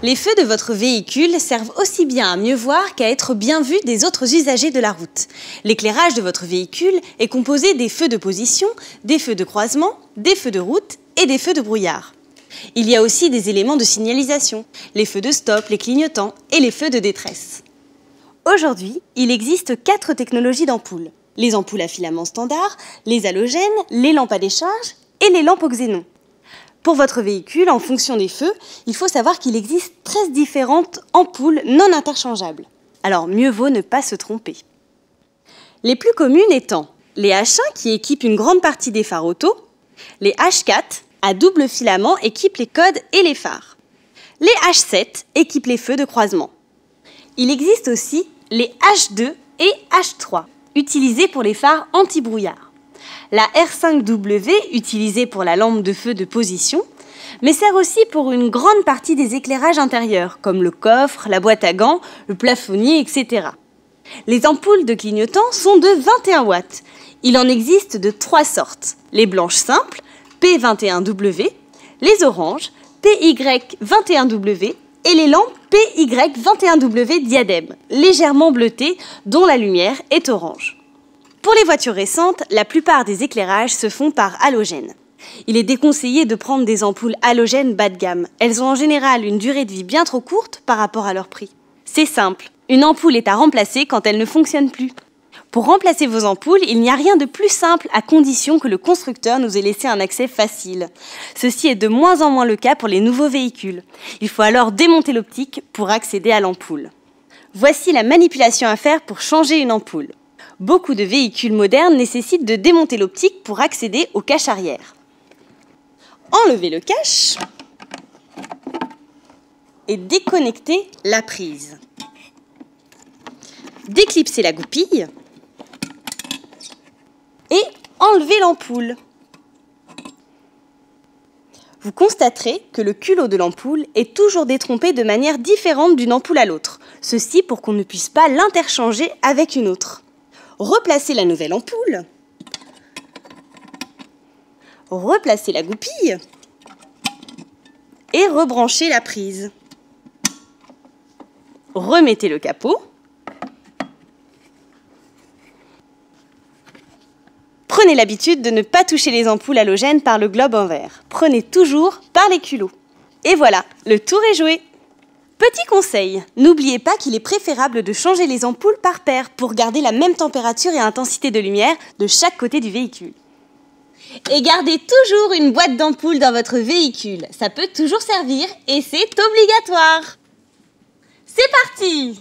Les feux de votre véhicule servent aussi bien à mieux voir qu'à être bien vus des autres usagers de la route. L'éclairage de votre véhicule est composé des feux de position, des feux de croisement, des feux de route et des feux de brouillard. Il y a aussi des éléments de signalisation, les feux de stop, les clignotants et les feux de détresse. Aujourd'hui, il existe 4 technologies d'ampoules. Les ampoules à filament standard, les halogènes, les lampes à décharge et les lampes au xénon. Pour votre véhicule, en fonction des feux, il faut savoir qu'il existe 13 différentes ampoules non interchangeables. Alors mieux vaut ne pas se tromper. Les plus communes étant les H1 qui équipent une grande partie des phares auto, les H4 à double filament équipent les codes et les phares. Les H7 équipent les feux de croisement. Il existe aussi les H2 et H3, utilisés pour les phares anti-brouillard. La R5W, utilisée pour la lampe de feu de position, mais sert aussi pour une grande partie des éclairages intérieurs, comme le coffre, la boîte à gants, le plafonnier, etc. Les ampoules de clignotants sont de 21 watts. Il en existe de 3 sortes, les blanches simples, P21W, les oranges, PY21W, et les lampes PY21W diadème, légèrement bleutées, dont la lumière est orange. Pour les voitures récentes, la plupart des éclairages se font par halogène. Il est déconseillé de prendre des ampoules halogènes bas de gamme. Elles ont en général une durée de vie bien trop courte par rapport à leur prix. C'est simple, une ampoule est à remplacer quand elle ne fonctionne plus. Pour remplacer vos ampoules, il n'y a rien de plus simple à condition que le constructeur nous ait laissé un accès facile. Ceci est de moins en moins le cas pour les nouveaux véhicules. Il faut alors démonter l'optique pour accéder à l'ampoule. Voici la manipulation à faire pour changer une ampoule. Beaucoup de véhicules modernes nécessitent de démonter l'optique pour accéder au cache arrière. Enlevez le cache et déconnectez la prise. Déclipsez la goupille et enlevez l'ampoule. Vous constaterez que le culot de l'ampoule est toujours détrompé de manière différente d'une ampoule à l'autre. Ceci pour qu'on ne puisse pas l'interchanger avec une autre. Replacez la nouvelle ampoule. Replacez la goupille. Et rebranchez la prise. Remettez le capot. Prenez l'habitude de ne pas toucher les ampoules halogènes par le globe en verre. Prenez toujours par les culots. Et voilà, le tour est joué. Petit conseil, n'oubliez pas qu'il est préférable de changer les ampoules par paire pour garder la même température et intensité de lumière de chaque côté du véhicule. Et gardez toujours une boîte d'ampoules dans votre véhicule. Ça peut toujours servir et c'est obligatoire. C'est parti!